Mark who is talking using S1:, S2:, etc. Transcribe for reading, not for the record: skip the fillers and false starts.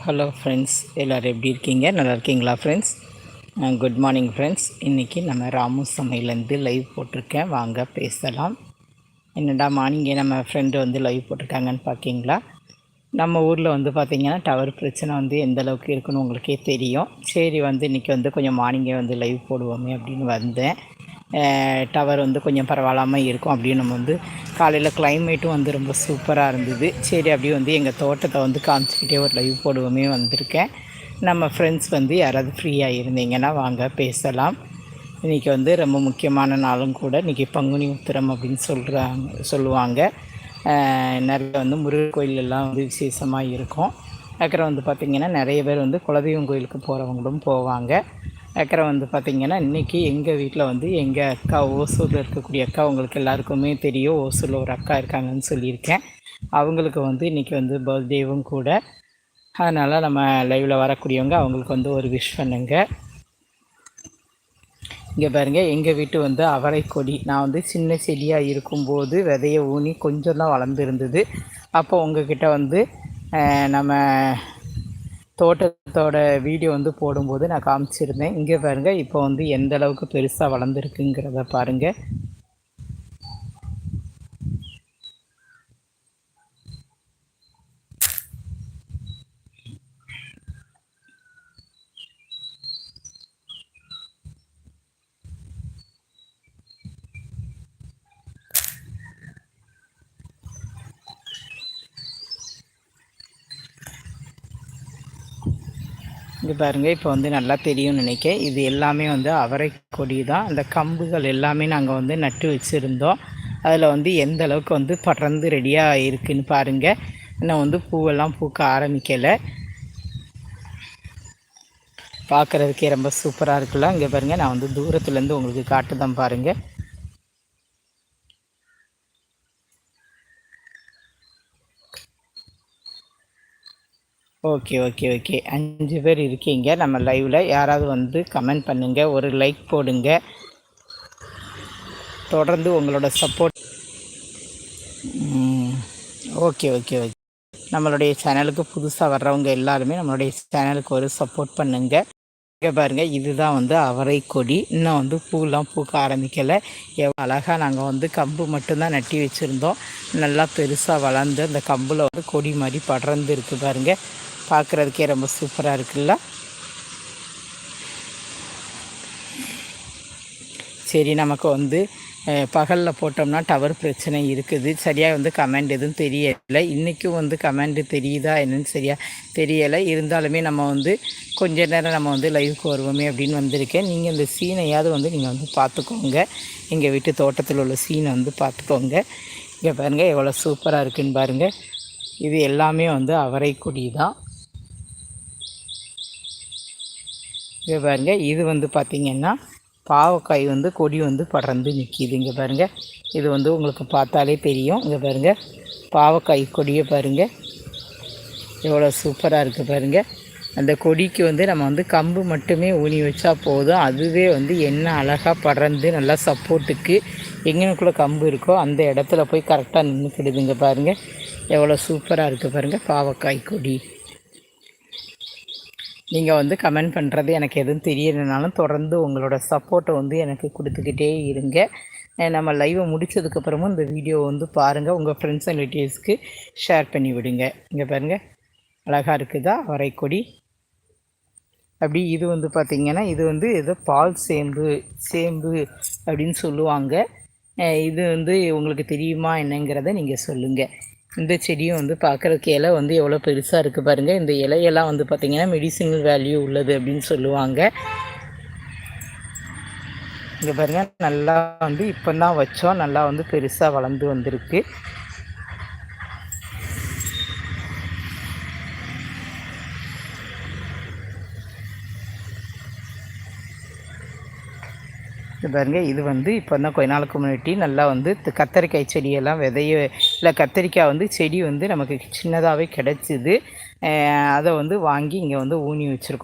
S1: Hello friends, எல்லோரும் எப்படி இருக்கீங்க? நல்லா இருக்கீங்களா ஃப்ரெண்ட்ஸ்? Good morning friends. இன்றைக்கி நம்ம ராமு சமையலேருந்து லைவ் போட்டிருக்கேன், வாங்க பேசலாம். என்னடா மார்னிங்கே நம்ம ஃப்ரெண்டு வந்து லைவ் போட்டிருக்காங்கன்னு பார்க்கிங்களா? நம்ம ஊரில் வந்து பார்த்திங்கன்னா டவர் பிரச்சனை வந்து எந்த அளவுக்கு இருக்குன்னு உங்களுக்கே தெரியும். சரி, வந்து இன்றைக்கி வந்து கொஞ்சம் மார்னிங்கே வந்து லைவ் போடுவோமே அப்படின்னு வந்தேன். டவர் வந்து கொஞ்சம் பரவாயில்லாமல் இருக்கும் அப்படின்னு நம்ம வந்து காலையில் கிளைமேட்டும் வந்து ரொம்ப சூப்பராக இருந்தது. சரி, அப்படியே வந்து எங்கள் தோட்டத்தை வந்து காமிச்சிக்கிட்டே ஒரு லைவ் போடுவோமே வந்திருக்கேன். நம்ம ஃப்ரெண்ட்ஸ் வந்து யாராவது ஃப்ரீயாக இருந்தீங்கன்னா வாங்க பேசலாம். இன்றைக்கி வந்து ரொம்ப முக்கியமான நாளும் கூட. இன்றைக்கி பங்குனி உத்திரம் அப்படின்னு சொல்லுவாங்க. நிறைய வந்து முருகன் கோயிலெல்லாம் வந்து விசேஷமாக இருக்கும். அப்புறம் வந்து பார்த்திங்கன்னா நிறைய பேர் வந்து குலதெய்வம் கோயிலுக்கு போகிறவங்களும் போவாங்க. அப்புறம் வந்து பார்த்திங்கன்னா இன்றைக்கி எங்கள் வீட்டில் வந்து எங்கள் அக்கா, ஓசூரில் இருக்கக்கூடிய அக்கா, உங்களுக்கு எல்லாருக்குமே தெரியும், ஓசூரில் ஒரு அக்கா இருக்காங்கன்னு சொல்லியிருக்கேன். அவங்களுக்கு வந்து இன்றைக்கி வந்து பர்த்டேவும் கூட. அதனால் நம்ம லைவில் வரக்கூடியவங்க அவங்களுக்கு வந்து ஒரு விஷ் பண்ணுங்க. இங்கே பாருங்கள், எங்கள் வீட்டு வந்து அவரை கொடி நான் வந்து சின்ன செடியாக இருக்கும்போது விதையை ஊனி கொஞ்சம் தான் வளர்ந்துருந்தது. அப்போ உங்ககிட்ட வந்து நம்ம தோட்டத்தோட வீடியோ வந்து போடும்போது நான் காமிச்சிருந்தேன். இங்கே பாருங்கள், இப்போ வந்து எந்த அளவுக்கு பெருசாக வளர்ந்துருக்குங்கிறத பாருங்கள். இங்கே பாருங்கள், இப்போ வந்து நல்லா தெரியும்னு நினைக்கிறேன். இது எல்லாமே வந்து அவரை கொடி தான். அந்த கம்புகள் எல்லாமே நாங்கள் வந்து நட்டு வச்சுருந்தோம். அதில் வந்து எந்த அளவுக்கு வந்து படர்ந்து ரெடியாக இருக்குதுன்னு பாருங்கள். இன்னும் வந்து பூவெல்லாம் பூக்க ஆரம்பிக்கலை. பார்க்குறதுக்கே ரொம்ப சூப்பராக இருக்குல்ல. இங்கே பாருங்கள், நான் வந்து தூரத்துலேருந்து உங்களுக்கு காட்டுதான் பாருங்கள். ஓகே ஓகே ஓகே 5 பேர் இருக்கீங்க நம்ம லைவில். யாராவது வந்து கமெண்ட் பண்ணுங்கள், ஒரு லைக் போடுங்க. தொடர்ந்து உங்களோட சப்போர்ட். ஓகே ஓகே ஓகே நம்மளுடைய சேனலுக்கு புதுசாக வர்றவங்க எல்லாருமே நம்மளுடைய சேனலுக்கு ஒரு சப்போர்ட் பண்ணுங்கள். இங்கே பாருங்கள், இதுதான் வந்து அவரை கொடி. இன்னும் வந்து பூலாம் பூக்க ஆரம்பிக்கலை. எவ்வளோ அழகாக நாங்கள் வந்து கம்பு மட்டும்தான் நட்டி வச்சுருந்தோம். நல்லா பெருசாக வளர்ந்து அந்த கம்பில் வந்து கொடி மாதிரி படர்ந்து இருக்குது பாருங்கள். பார்க்குறதுக்கே ரொம்ப சூப்பராக இருக்குல்ல. சரி, நமக்கு வந்து பகலில் போட்டோம்னா டவர் பிரச்சனை இருக்குது. சரியாக வந்து கமெண்ட் எதுவும் தெரியலை. இன்றைக்கும் வந்து கமெண்ட் தெரியுதா என்னன்னு சரியாக தெரியலை. இருந்தாலுமே நம்ம வந்து கொஞ்ச நேரம் நம்ம வந்து லைவுக்கு வருவோமே அப்படின்னு வந்திருக்கேன். நீங்கள் இந்த சீனையாவது வந்து நீங்கள் வந்து பார்த்துக்கோங்க. எங்கள் வீட்டு தோட்டத்தில் உள்ள சீனை வந்து பார்த்துக்கோங்க. இங்கே பாருங்கள் எவ்வளோ சூப்பராக இருக்குதுன்னு பாருங்கள். இது எல்லாமே வந்து அவரை கொடி தான். இங்கே பாருங்கள், இது வந்து பார்த்திங்கன்னா பாவக்காய் வந்து கொடி வந்து படர்ந்து நிற்கிது. இங்கே பாருங்கள், இது வந்து உங்களுக்கு பார்த்தாலே தெரியும். இங்கே பாருங்கள், பாவக்காய் கொடியை பாருங்கள் எவ்வளோ சூப்பராக இருக்குது பாருங்கள். அந்த கொடிக்கு வந்து நம்ம வந்து கம்பு மட்டுமே ஊனி வச்சா போதும், அதுவே வந்து என்ன அழகாக படர்ந்து நல்லா சப்போர்ட்டுக்கு எங்கனுக்குள்ளே கம்பு இருக்கோ அந்த இடத்துல போய் கரெக்டாக நின்றுக்கிடுதுங்க பாருங்கள். எவ்வளோ சூப்பராக இருக்குது பாருங்கள் பாவக்காய் கொடி. நீங்கள் வந்து கமெண்ட் பண்ணுறது எனக்கு எதுவும் தெரியலைனாலும் தொடர்ந்து உங்களோட சப்போர்ட்டை வந்து எனக்கு கொடுத்துக்கிட்டே இருங்க. நம்ம லைவை முடித்ததுக்கப்புறமும் இந்த வீடியோவை வந்து பாருங்கள், உங்கள் ஃப்ரெண்ட்ஸ் அண்ட் ரிலேட்டிவ்ஸ்க்கு ஷேர் பண்ணி விடுங்க. இங்கே பாருங்கள், அழகாக இருக்குதா வரைக்கொடி. அப்படி இது வந்து பார்த்திங்கன்னா இது வந்து ஏதோ பால் சேம்பு அப்படின்னு சொல்லுவாங்க. இது வந்து உங்களுக்கு தெரியுமா என்னங்கிறத நீங்கள் சொல்லுங்கள். இந்த செடியும் வந்து பார்க்குறதுக்கு இலை வந்து எவ்வளோ பெருசாக இருக்குது பாருங்கள். இந்த இலையெல்லாம் வந்து பார்த்திங்கன்னா மெடிசினல் வேல்யூ உள்ளது அப்படின்னு சொல்லுவாங்க. இங்கே பாருங்கள், நல்லா வந்து இப்போ தான் வச்சோம், நல்லா வந்து பெருசாக வளர்ந்து வந்திருக்கு. பாருங்கள், இது வந்து இப்போ தான் கொஞ்ச நாளுக்கு முன்னாடி நல்லா வந்து கத்தரிக்காய் செடியெல்லாம் இல்லை கத்தரிக்காய் வந்து செடி வந்து நமக்கு சின்னதாகவே கிடச்சிது. அதை வந்து வாங்கி இங்கே வந்து ஊனி வச்சுருக்கோம்.